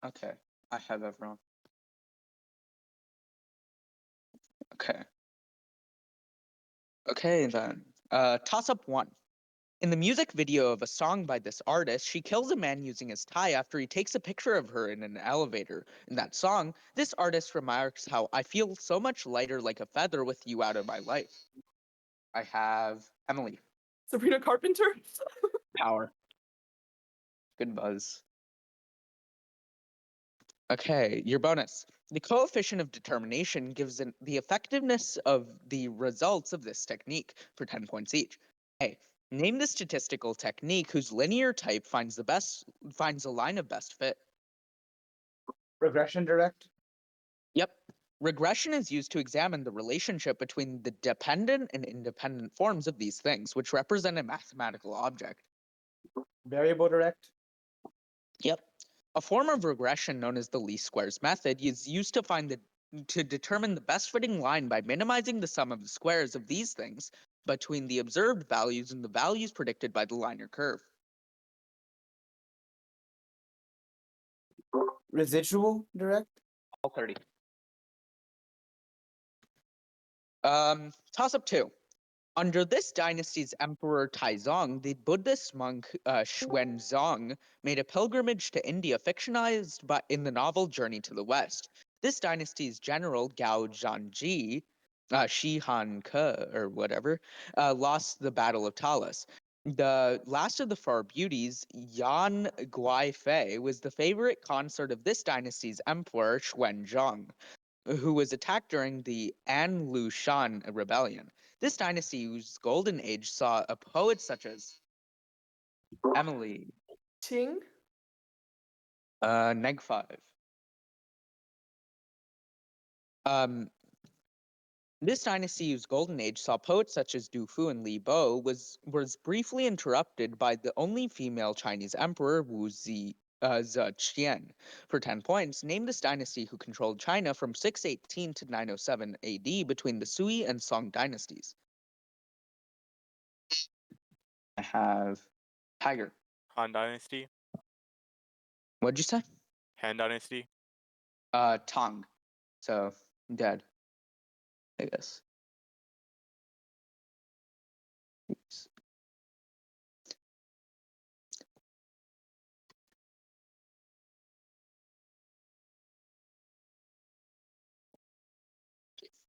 Okay, I have everyone. Okay. Okay, then. Toss up one. In the music video of a song by this artist, she kills a man using his tie after he takes a picture of her in an elevator. In that song, this artist remarks how I feel so much lighter like a feather with you out of my life. I have Emily. Sabrina Carpenter? Power. Good buzz. Okay, your bonus. The coefficient of determination gives the effectiveness of the results of this technique for 10 points each. A. Name the statistical technique whose linear type finds a line of best fit. Regression direct. Yep. Regression is used to examine the relationship between the dependent and independent forms of these things, which represent a mathematical object. Variable direct. Yep. A form of regression known as the least squares method is used to determine the best fitting line by minimizing the sum of the squares of these things between the observed values and the values predicted by the line or curve. Residual direct. All 30. Toss up two. Under this dynasty's emperor Taizong, the Buddhist monk Xuanzang made a pilgrimage to India fictionalized in the novel Journey to the West. This dynasty's general Gao Zhanji, Shi Han Ke, or whatever, lost the Battle of Talas. The last of the four beauties, Yan Guaifei, was the favorite consort of this dynasty's emperor Xuanzang, who was attacked during the An Lushan rebellion. This dynasty's golden age saw poets such as Emily, Ting? Neg 5. This dynasty's golden age saw poets such as Du Fu and Li Bo was briefly interrupted by the only female Chinese emperor Wu Zetian. For 10 points, name this dynasty who controlled China from 618 to 907 AD between the Sui and Song dynasties. I have Tiger. Han Dynasty. What'd you say? Han Dynasty. Tong. So dead, I guess. Oops.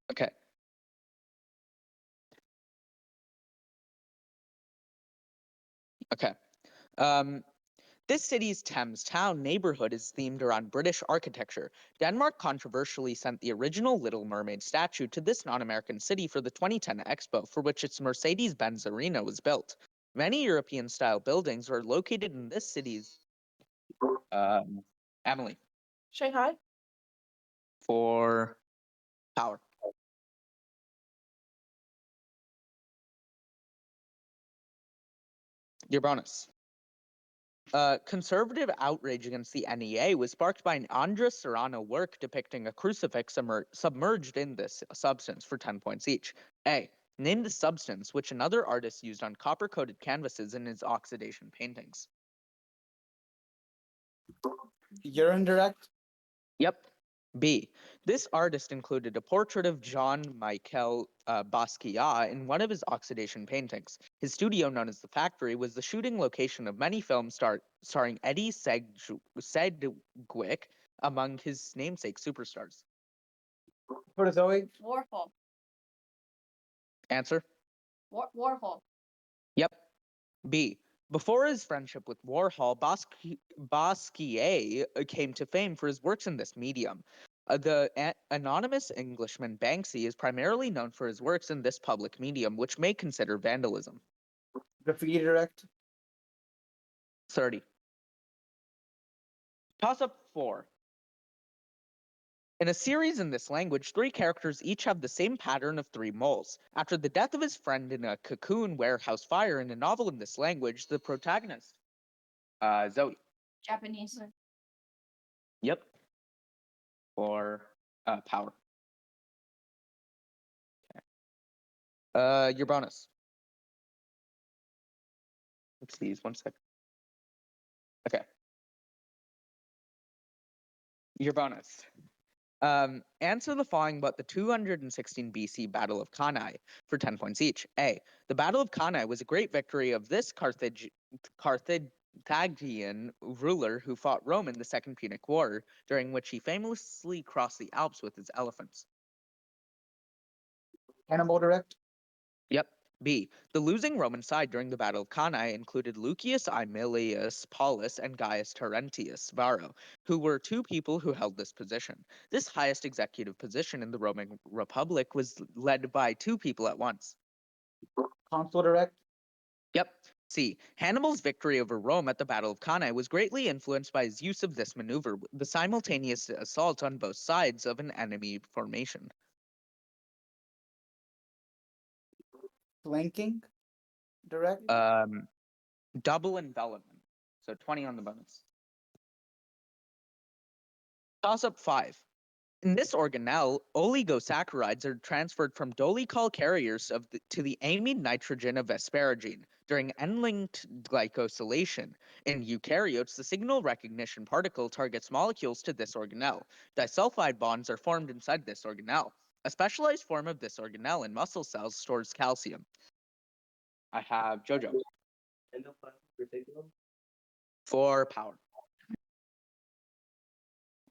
Okay. Okay. This city's Thames Town neighborhood is themed around British architecture. Denmark controversially sent the original Little Mermaid statue to this non-American city for the 2010 Expo, for which its Mercedes-Benz Arena was built. Many European-style buildings are located in this city's... Emily. Shanghai? For power. Your bonus. Conservative outrage against the NEA was sparked by an Andres Serrano work depicting a crucifix submerged in this substance for 10 points each. A. Name the substance which another artist used on copper-coated canvases in his oxidation paintings. Urine direct. Yep. B. This artist included a portrait of Jean-Michel Basquiat in one of his oxidation paintings. His studio, known as The Factory, was the shooting location of many films starring Eddie Sedgwick among his namesake superstars. Protozoa. Warhol. Answer? Warhol. Yep. B. Before his friendship with Warhol, Basquiat came to fame for his works in this medium. The anonymous Englishman Banksy is primarily known for his works in this public medium, which may consider vandalism. Graffiti direct. 30. Toss up 4. In a series in this language, 3 characters each have the same pattern of 3 moles. After the death of his friend in a cocoon warehouse fire in a novel in this language, the protagonist, Zoe. Japanese. Yep. Or power. Okay. Your bonus. Let's see, 1 sec. Okay. Your bonus. Answer the following about the 216 BC Battle of Cannae for 10 points each. A. The Battle of Cannae was a great victory of this Carthaginian ruler who fought Rome in the Second Punic War, during which he famously crossed the Alps with his elephants. Hannibal direct. Yep. B. The losing Roman side during the Battle of Cannae included Lucius Aemilius Paulus and Gaius Terentius Varro, who were two people who held this position. This highest executive position in the Roman Republic was led by two people at once. Consul direct. Yep. C. Hannibal's victory over Rome at the Battle of Cannae was greatly influenced by his use of this maneuver, the simultaneous assault on both sides of an enemy formation. Flanking direct. Double envelopment. So 20 on the bonus. Toss up 5. In this organelle, oligosaccharides are transferred from dolichol carriers to the amine nitrogen of asparagine during N-linked glycosylation. In eukaryotes, the signal recognition particle targets molecules to this organelle. Disulfide bonds are formed inside this organelle. A specialized form of this organelle in muscle cells stores calcium. I have Jojo. For power.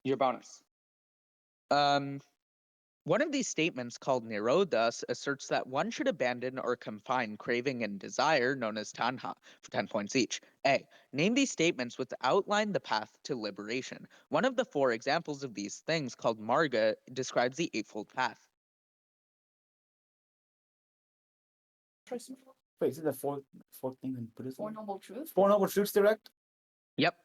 Your bonus. One of these statements, called Nirodhas, asserts that one should abandon or confine craving and desire, known as tanha, for 10 points each. A. Name these statements which outline the path to liberation. One of the 4 examples of these things, called marga, describes the eightfold path. Wait, is it the fourth thing in Buddhism? Four Noble Truths. Four Noble Truths direct. Yep.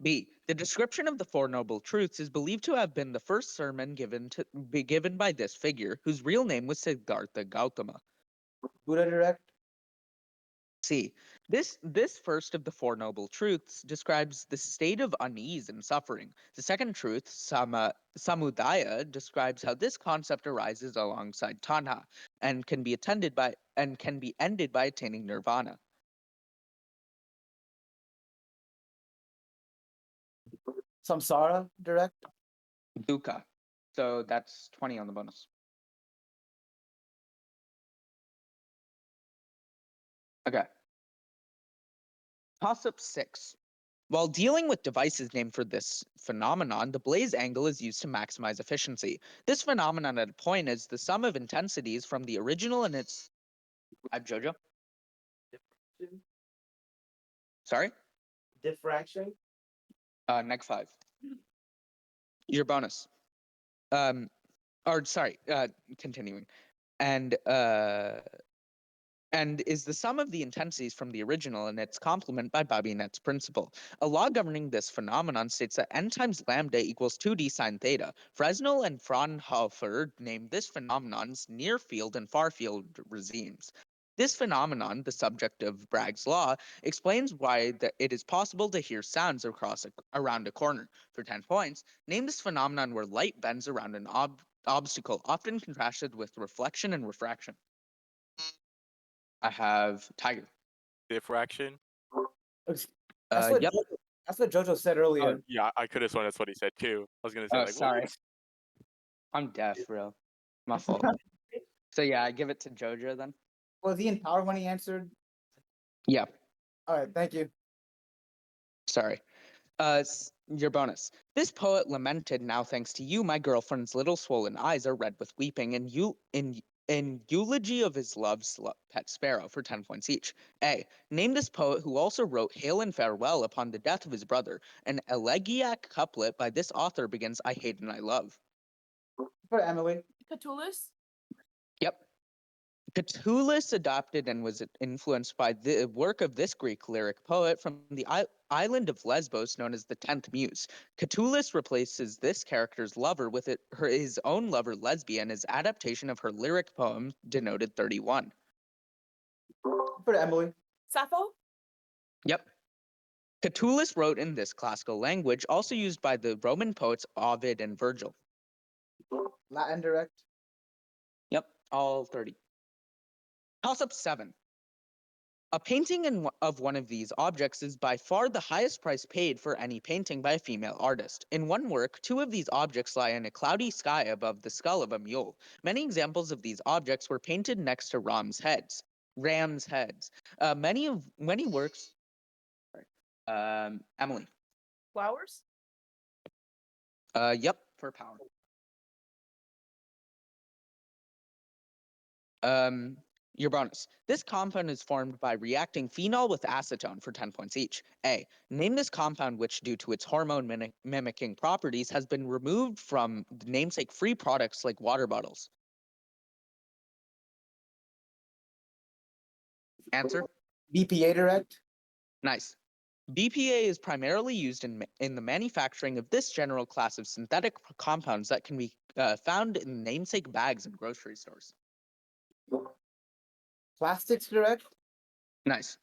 B. The description of the Four Noble Truths is believed to have been the first sermon given by this figure, whose real name was Siddhartha Gautama. Buddha direct. C. This first of the Four Noble Truths describes the state of unease and suffering. The second truth, samudaya, describes how this concept arises alongside tanha and can be ended by attaining nirvana. Samsara direct. Dukkha. So that's 20 on the bonus. Okay. Toss-up 6. While dealing with devices named for this phenomenon, the blaze angle is used to maximize efficiency. This phenomenon at a point is the sum of intensities from the original and its... I'm Jojo. Sorry? Diffraction. Neg 5. Your bonus. Continuing. And is the sum of the intensities from the original and its complement by Babinet's principle. A law governing this phenomenon states that n times lambda equals 2d sine theta. Fresnel and Fraunhofer named this phenomenon's near field and far field regimes. This phenomenon, the subject of Bragg's law, explains why it is possible to hear sounds around a corner. For 10 points, name this phenomenon where light bends around an obstacle, often contrasted with reflection and refraction. I have Tiger. Diffraction. That's what, Yep. that's what Jojo said earlier. Yeah, I could have sworn that's what he said too. I was gonna say like, Sorry. what? I'm deaf, bro. My fault. So yeah, I give it to Jojo then. Was he in power when he answered? Yeah. All right, thank you. Sorry. Your bonus. This poet lamented, "Now thanks to you, my girlfriend's little swollen eyes are red with weeping," in eulogy of his love's pet sparrow for 10 points each. A. Name this poet who also wrote Hail and Farewell upon the death of his brother. An elegiac couplet by this author begins, "I hate and I love." For Emily. Catullus. Yep. Catullus adopted and was influenced by the work of this Greek lyric poet from the island of Lesbos known as the 10th Muse. Catullus replaces this character's lover with his own lover lesbian as adaptation of her lyric poem denoted 31. For Emily. Sappho. Yep. Catullus wrote in this classical language, also used by the Roman poets Ovid and Virgil. Latin direct. Yep, all 30. Toss up 7. A painting of one of these objects is by far the highest price paid for any painting by a female artist. In one work, two of these objects lie in a cloudy sky above the skull of a mule. Many examples of these objects were painted next to Ram's heads. Many works. Sorry. Emily. Flowers? Yep, for power. Your bonus. This compound is formed by reacting phenol with acetone for 10 points each. A. Name this compound which, due to its hormone mimicking properties, has been removed from the namesake-free products like water bottles. Answer? BPA direct. Nice. BPA is primarily used in the manufacturing of this general class of synthetic compounds that can be found in namesake bags in grocery stores. Plastics direct. Nice.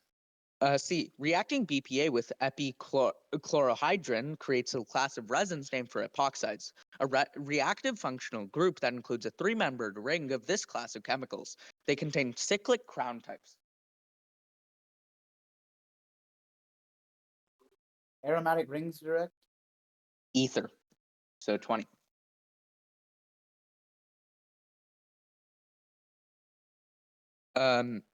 C. Reacting BPA with epichlorohydrin creates a class of resins named for epoxides, a reactive functional group that includes a three-membered ring of this class of chemicals. They contain cyclic crown types. Aromatic rings direct. Ether. So 20.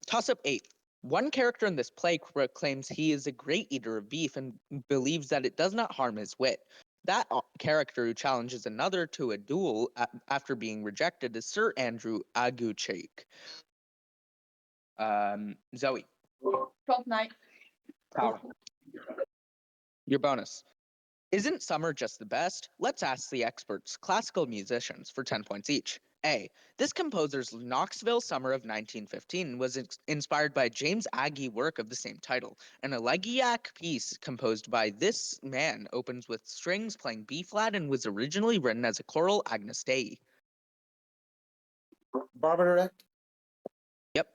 Toss-up 8. One character in this play claims he is a great eater of beef and believes that it does not harm his wit. That character who challenges another to a duel after being rejected is Sir Andrew Aguecheek. Zoe. 12 night. Power. Your bonus. Isn't summer just the best? Let's ask the experts, classical musicians, for 10 points each. A. This composer's Knoxville Summer of 1915 was inspired by James Agee work of the same title. An elegiac piece composed by this man opens with strings playing B-flat and was originally written as a choral Agnus Dei. Barber direct. Yep.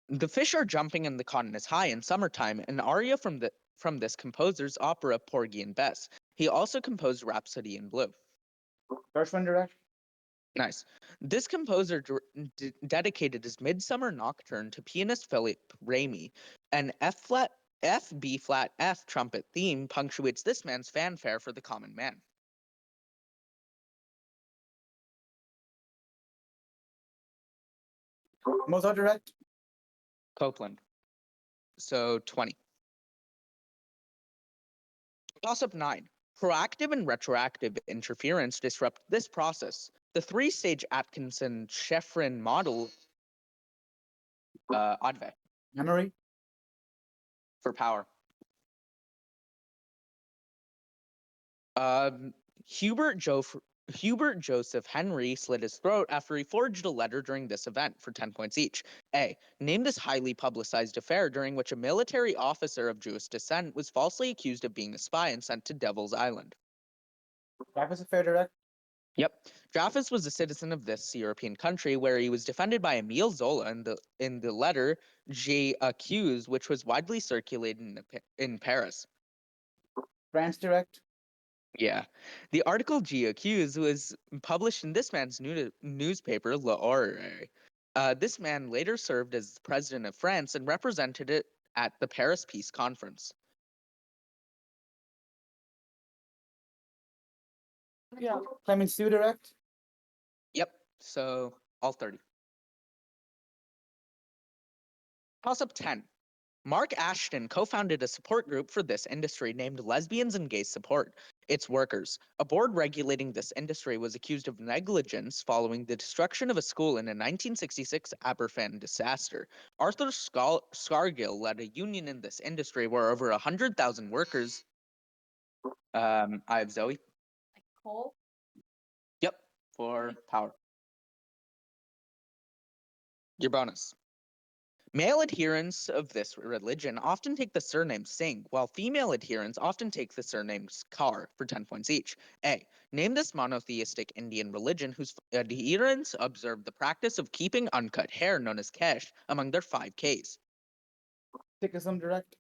The fish are jumping and the cotton is high in summertime, an aria from this composer's opera Porgy and Bess. He also composed Rhapsody in Blue. Gershwin direct. Nice. This composer dedicated his Midsummer Nocturne to pianist Philip Ramey. An F B flat F trumpet theme punctuates this man's fanfare for the common man. Mozart direct. Copeland. So 20. Toss-up 9. Proactive and retroactive interference disrupt this process. The three-stage Atkinson-Sheffrin model, Adve, Memory. for power. Hubert Joseph Henry slit his throat after he forged a letter during this event for 10 points each. A. Name this highly publicized affair during which a military officer of Jewish descent was falsely accused of being a spy and sent to Devil's Island. Dreyfus Affair direct. Yep. Dreyfus was a citizen of this European country where he was defended by Emile Zola in the letter J Accuse, which was widely circulated in Paris. France direct. Yeah. The article G Accuse was published in this man's newspaper, L'Or. This man later served as president of France and represented it at the Paris Peace Conference. Yeah. Clemenceau direct. Yep. So all 30. Toss-up 10. Mark Ashton co-founded a support group for this industry named Lesbians and Gay Support. Its workers. A board regulating this industry was accused of negligence following the destruction of a school in a 1966 Aberfan disaster. Arthur Scargill led a union in this industry where over 100,000 workers. I have Zoe. Like coal. Yep, for power. Your bonus. Male adherents of this religion often take the surname Singh, while female adherents often take the surname Kar for 10 points each. A. Name this monotheistic Indian religion whose adherents observe the practice of keeping uncut hair known as kesh among their 5 Ks. Sikhism direct.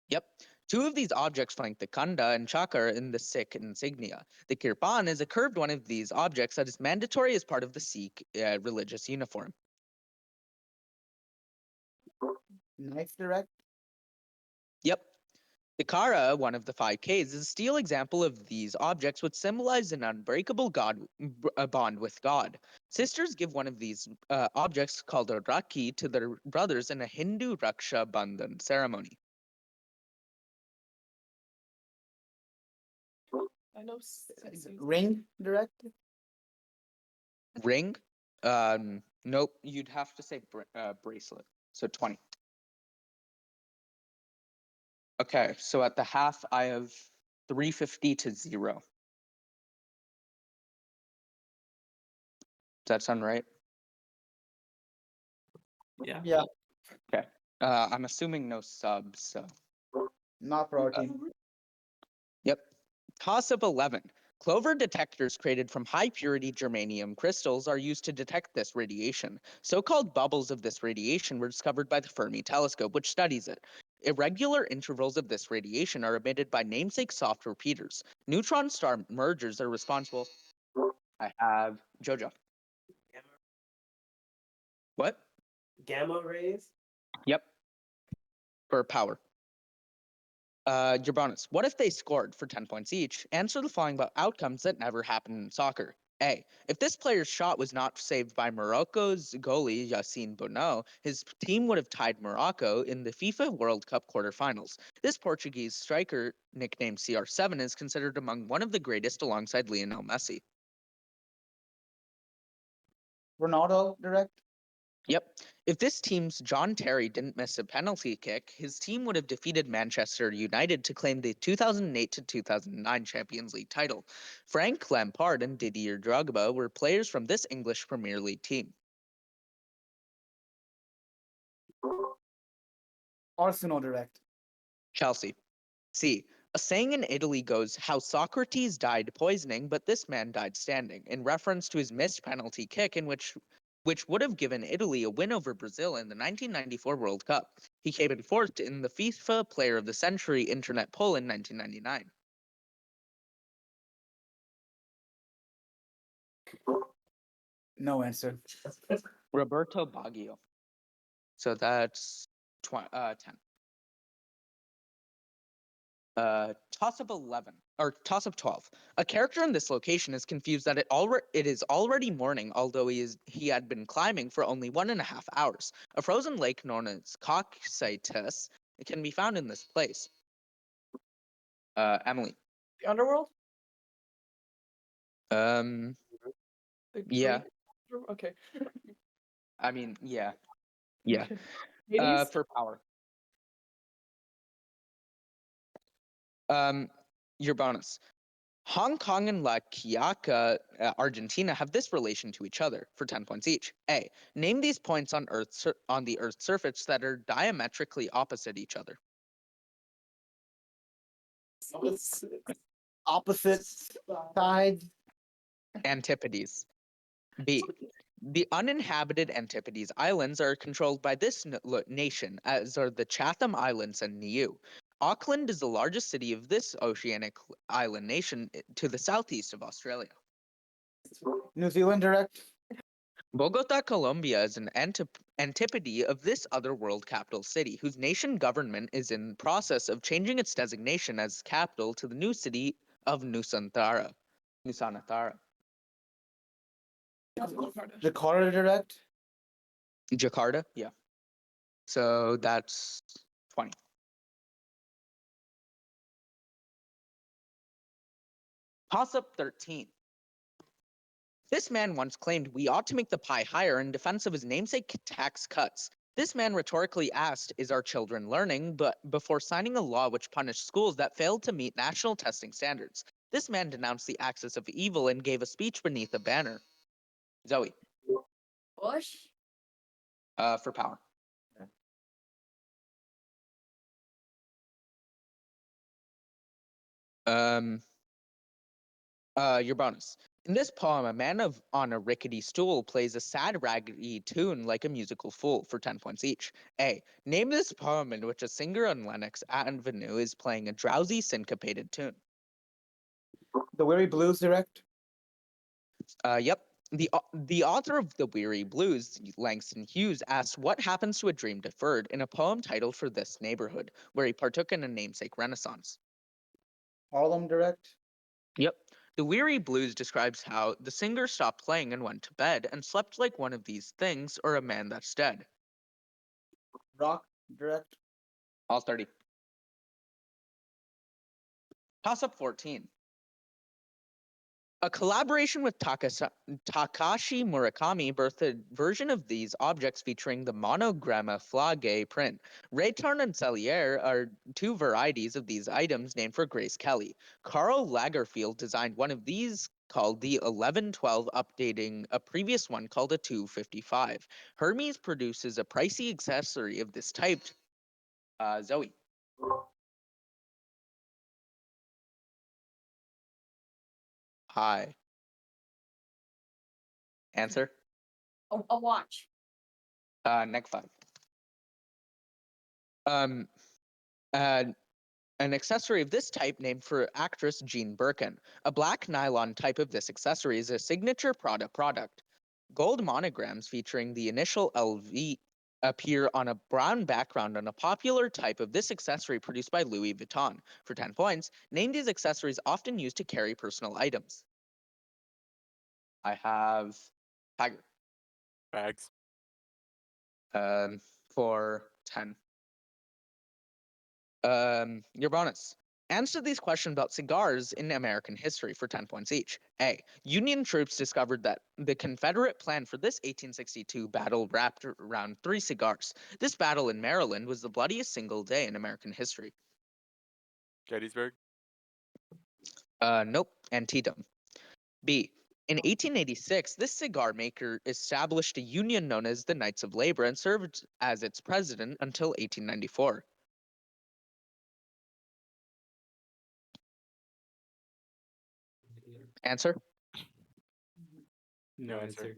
Yep. Two of these objects flank the Khanda and Chakra in the Sikh insignia. The Kirpan is a curved one of these objects that is mandatory as part of the Sikh religious uniform. Knife direct. Yep. The Kara, one of the 5Ks, is a steel example of these objects which symbolize an unbreakable bond with God. Sisters give one of these objects called a Rakhi to their brothers in a Hindu Raksha Bandhan ceremony. I know. Ring direct. Ring? Nope. You'd have to say bracelet. So 20. Okay, so at the half, I have 350 to 0. Does that sound right? Yeah. Yeah. Okay. I'm assuming no subs, so. Not for our team. Yep. Toss-up 11. Clover detectors created from high-purity germanium crystals are used to detect this radiation. So-called bubbles of this radiation were discovered by the Fermi telescope, which studies it. Irregular intervals of this radiation are emitted by namesake soft repeaters. Neutron star mergers are responsible. I have Jojo. What? Gamma rays. Yep. For power. Your bonus. What if they scored for 10 points each? Answer the following about outcomes that never happen in soccer. A. If this player's shot was not saved by Morocco's goalie, Yassine Bono, his team would have tied Morocco in the FIFA World Cup quarterfinals. This Portuguese striker, nicknamed CR7, is considered among one of the greatest alongside Lionel Messi. Ronaldo direct. Yep. If this team's John Terry didn't miss a penalty kick, his team would have defeated Manchester United to claim the 2008 to 2009 Champions League title. Frank Lampard and Didier Drogba were players from this English Premier League team. Arsenal direct. Chelsea. C. A saying in Italy goes, how Socrates died poisoning, but this man died standing, in reference to his missed penalty kick in which would have given Italy a win over Brazil in the 1994 World Cup. He came in fourth in the FIFA Player of the Century internet poll in 1999. No answer. Roberto Baggio. So that's 10. Toss-up 11, or toss-up 12. A character in this location is confused that it is already morning, although he had been climbing for only 1.5 hours. A frozen lake known as Cocytus can be found in this place. Emily. The underworld? The yeah. green- Okay. I mean, yeah. Yeah. Hades? For power. Your bonus. Hong Kong and La Quiaca, Argentina, have this relation to each other for 10 points each. A. Name these points on the Earth's surface that are diametrically opposite each other. Opposite side. Antipodes. B. The uninhabited Antipodes Islands are controlled by this nation, as are the Chatham Islands and Niue. Auckland is the largest city of this oceanic island nation to the southeast of Australia. New Zealand direct. Bogota, Colombia is an antipode of this other world capital city, whose nation government is in process of changing its designation as capital to the new city of Nusantara. Jakarta direct. Jakarta? Yeah. So that's 20. Toss-up 13. This man once claimed we ought to make the pie higher in defense of his namesake tax cuts. This man rhetorically asked, is our children learning, but before signing a law which punished schools that failed to meet national testing standards. This man denounced the axis of evil and gave a speech beneath a banner. Zoe. Bush? For power. Your bonus. In this poem, a man on a rickety stool plays a sad, raggedy tune like a musical fool for 10 points each. A. Name this poem in which a singer on Lenox Avenue is playing a drowsy, syncopated tune. The Weary Blues direct. Yep. The author of The Weary Blues, Langston Hughes, asked what happens to a dream deferred in a poem titled For This Neighborhood, where he partook in a namesake renaissance. Harlem direct. Yep. The Weary Blues describes how the singer stopped playing and went to bed and slept like one of these things or a man that's dead. Rock direct. All 30. Toss up 14. A collaboration with Takashi Murakami birthed a version of these objects featuring the monogramma flagge print. Raytarn and Cellier are two varieties of these items named for Grace Kelly. Carl Lagerfeld designed one of these called the 1112, updating a previous one called a 255. Hermes produces a pricey accessory of this type. Zoe. Hi. Answer? A watch. Next 5. Um, an accessory of this type named for actress Jean Birkin. A black nylon type of this accessory is a signature Prada product. Gold monograms featuring the initial LV appear on a brown background on a popular type of this accessory produced by Louis Vuitton. For 10 points, name these accessories often used to carry personal items. I have Tiger. Bags. For 10. Your bonus. Answer these questions about cigars in American history for 10 points each. A. Union troops discovered that the Confederate plan for this 1862 battle wrapped around 3 cigars. This battle in Maryland was the bloodiest single day in American history. Gettysburg. Nope. Antietam. B. In 1886, this cigar maker established a union known as the Knights of Labor and served as its president until 1894. Answer? No answer.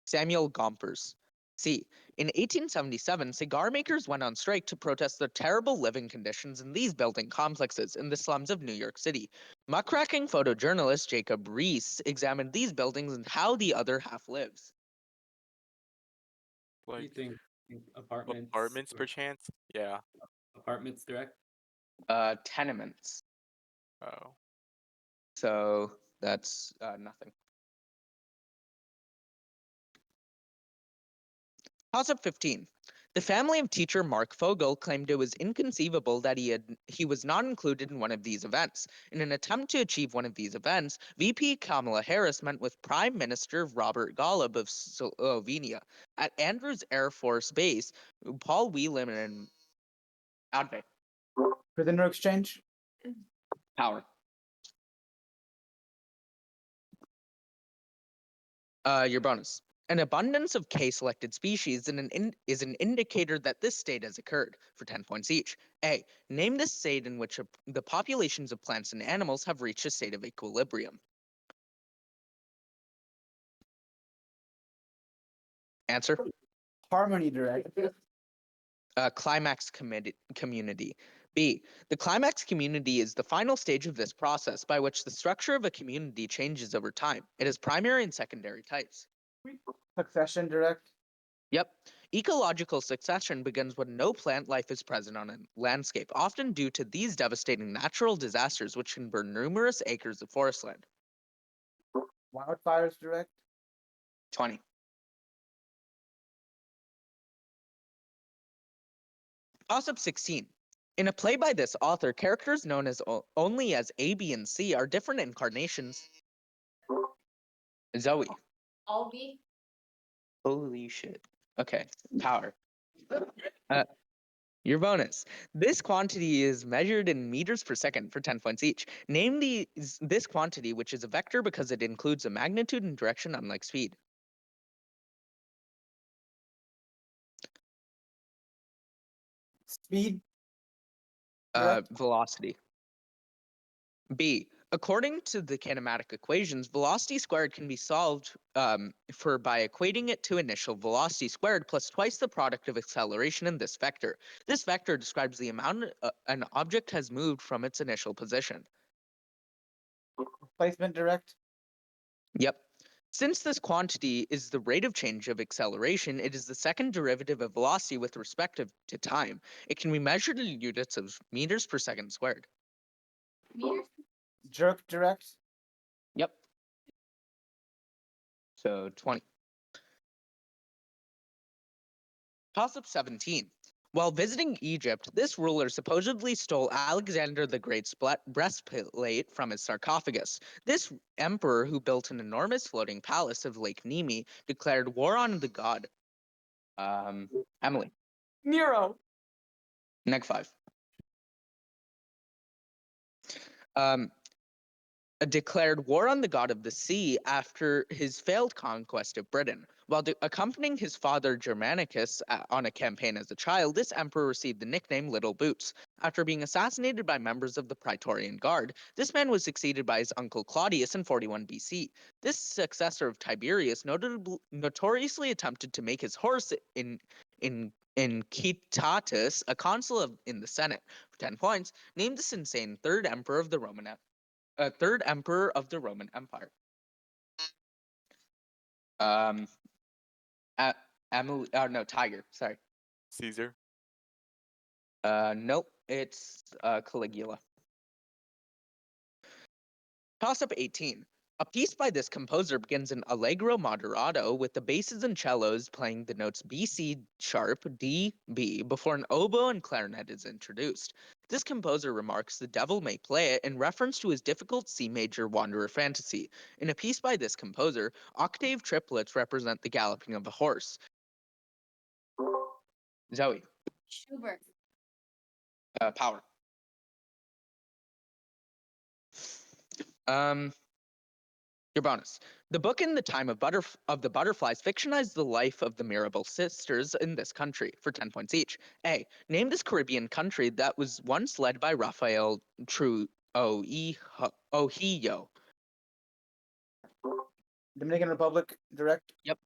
Samuel Gompers. C. In 1877, cigar makers went on strike to protest the terrible living conditions in these building complexes in the slums of New York City. Muckraking photojournalist Jacob Reese examined these buildings and how the other half lives. What do you Like think apartments? apartments, or perchance? Yeah. apartments direct. Tenements. Oh. So that's nothing. Toss-up 15. The family of teacher Mark Fogel claimed it was inconceivable that he was not included in one of these events. In an attempt to achieve one of these events, VP Kamala Harris met with Prime Minister Robert Golob of Slovenia. At Andrews Air Force Base, Paul Whelan and Adve. Prisoner exchange. Power. Your bonus. An abundance of K-selected species is an indicator that this state has occurred, for 10 points each. A. Name the state in which the populations of plants and animals have reached a state of equilibrium. Answer? Harmony direct. Climax community. B. The climax community is the final stage of this process by which the structure of a community changes over time. It has primary and secondary types. Succession direct. Yep. Ecological succession begins when no plant life is present on a landscape, often due to these devastating natural disasters which can burn numerous acres of forest land. Wildfires direct. 20. Toss-up 16. In a play by this author, characters known as only as A, B, and C are different incarnations. Zoe. Albie. Holy shit. Okay. Power. Your bonus. This quantity is measured in meters per second for 10 points each. Name this quantity, which is a vector because it includes a magnitude and direction unlike speed. Speed. Direct. Velocity. B. According to the kinematic equations, velocity squared can be solved by equating it to initial velocity squared plus twice the product of acceleration in this vector. This vector describes the amount an object has moved from its initial position. Placement direct. Yep. Since this quantity is the rate of change of acceleration, it is the second derivative of velocity with respect to time. It can be measured in units of meters per second squared. Meters. Jerk direct. Yep. So 20. Toss-up 17. While visiting Egypt, this ruler supposedly stole Alexander the Great's breastplate from his sarcophagus. This emperor, who built an enormous floating palace of Lake Nemi, declared war on the god. Emily, Nero. neg 5. Declared war on the god of the sea after his failed conquest of Britain. While accompanying his father Germanicus on a campaign as a child, this emperor received the nickname Little Boots. After being assassinated by members of the Praetorian Guard, this man was succeeded by his uncle Claudius in 41 BC. This successor of Tiberius notoriously attempted to make his horse in Quitatus a consul in the Senate. For 10 points, named this insane third emperor of the third emperor of the Roman Empire. Emily, no, Tiger. Sorry. Caesar. Nope. It's Caligula. Toss-up 18. A piece by this composer begins in allegro moderato with the basses and cellos playing the notes B, C sharp, D, B before an oboe and clarinet is introduced. This composer remarks the devil may play it in reference to his difficult C major wanderer fantasy. In a piece by this composer, octave triplets represent the galloping of a horse. Zoe, Schubert. power. Your bonus. The book In the Time of the Butterflies fictionized the life of the Mirabel sisters in this country for 10 points each. A. Name this Caribbean country that was once led by Rafael Trujillo. Dominican Republic direct. Yep.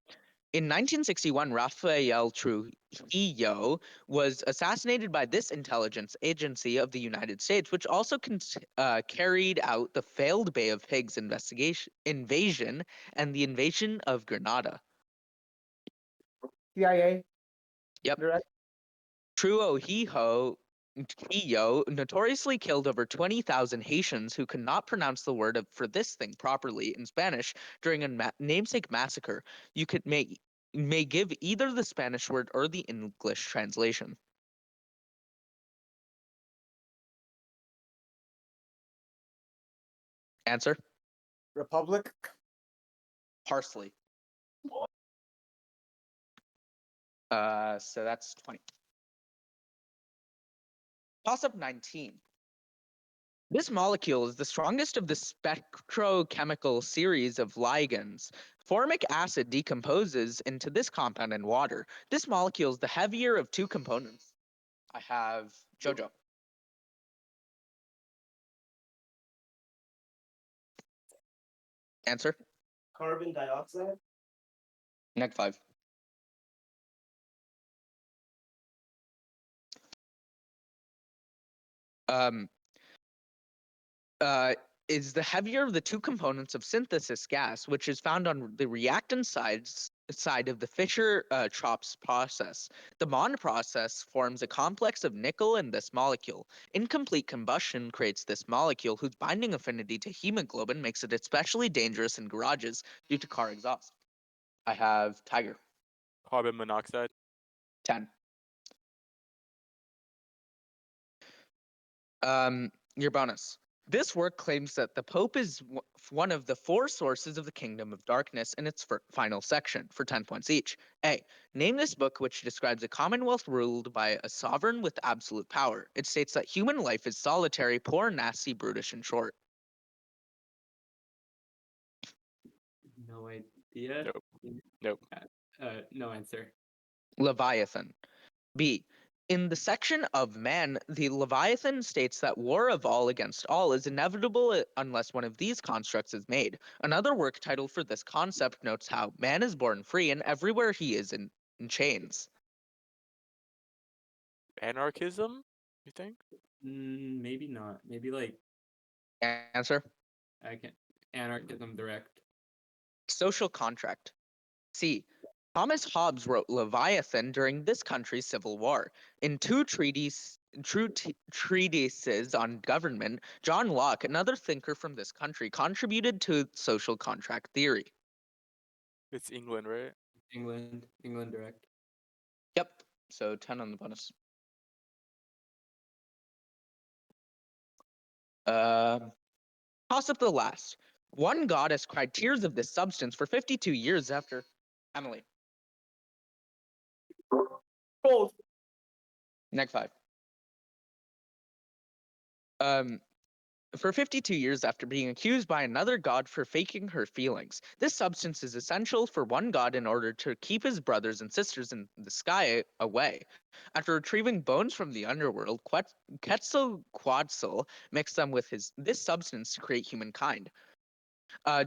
In 1961, Rafael Trujillo was assassinated by this intelligence agency of the United States, which also carried out the failed Bay of Pigs invasion and the invasion of Grenada. CIA. Yep. Direct. Trujillo notoriously killed over 20,000 Haitians who could not pronounce the word for this thing properly in Spanish during a namesake massacre. You may give either the Spanish word or the English translation. Answer? Republic. Parsley. So that's 20. Toss-up 19. This molecule is the strongest of the spectrochemical series of ligands. Formic acid decomposes into this compound in water. This molecule is the heavier of two components. I have Jojo. Answer? Carbon dioxide. Neg 5. Is the heavier of the two components of synthesis gas, which is found on the reactant side of the Fischer-Tropsch process. The Mond process forms a complex of nickel in this molecule. Incomplete combustion creates this molecule, whose binding affinity to hemoglobin makes it especially dangerous in garages due to car exhaust. I have Tiger. Carbon monoxide. 10. Your bonus. This work claims that the Pope is one of the four sources of the kingdom of darkness in its final section, for 10 points each. A. Name this book which describes a commonwealth ruled by a sovereign with absolute power. It states that human life is solitary, poor, nasty, brutish, and short. No idea. Nope. No answer. Leviathan. B. In the section of man, the Leviathan states that war of all against all is inevitable unless one of these constructs is made. Another work title for this concept notes how man is born free and everywhere he is in chains. Anarchism, you think? Maybe not. Maybe like Answer? I can anarchism direct. Social contract. C. Thomas Hobbes wrote Leviathan during this country's civil war. In treatises on government, John Locke, another thinker from this country, contributed to social contract theory. It's England, right? England direct. Yep. So 10 on the bonus. Toss up the last. One goddess cried tears of this substance for 52 years after Emily. Gold. Neg 5. For 52 years after being accused by another god for faking her feelings. This substance is essential for one god in order to keep his brothers and sisters in the sky away. After retrieving bones from the underworld, Quetzalcoatl mixed them with this substance to create humankind.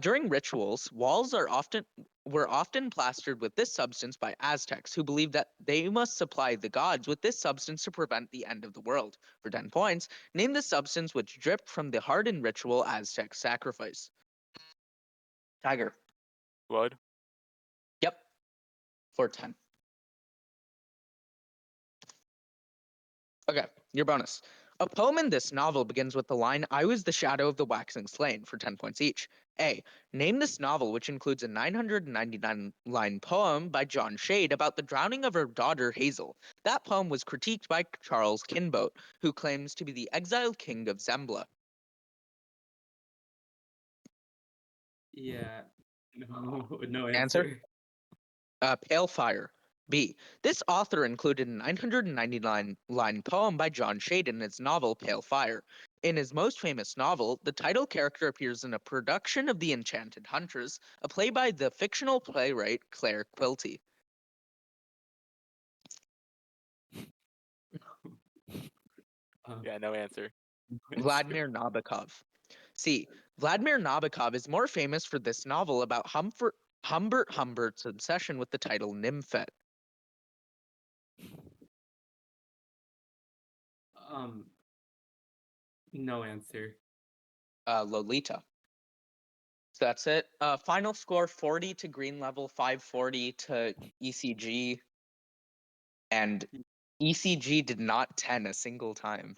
During rituals, walls were often plastered with this substance by Aztecs, who believed that they must supply the gods with this substance to prevent the end of the world. For 10 points, name the substance which dripped from the hardened ritual Aztec sacrifice. Tiger. Blood. Yep. For 10. Okay, your bonus. A poem in this novel begins with the line, I was the shadow of the waxing slain, for 10 points each. A. Name this novel, which includes a 999-line poem by John Shade about the drowning of her daughter Hazel. That poem was critiqued by Charles Kinbote, who claims to be the exiled king of Zembla. Yeah. No Answer? answer. Pale Fire. B. This author included a 999-line poem by John Shade in his novel Pale Fire. In his most famous novel, the title character appears in a production of The Enchanted Huntress, a play by the fictional playwright Claire Quilty. Yeah, no answer. Vladimir Nabokov. C. Vladimir Nabokov is more famous for this novel about Humbert Humbert's obsession with the title Nymphet. No answer. Lolita. So that's it. Final score 40 to green level, 540 to ECG. And ECG did not 10 a single time.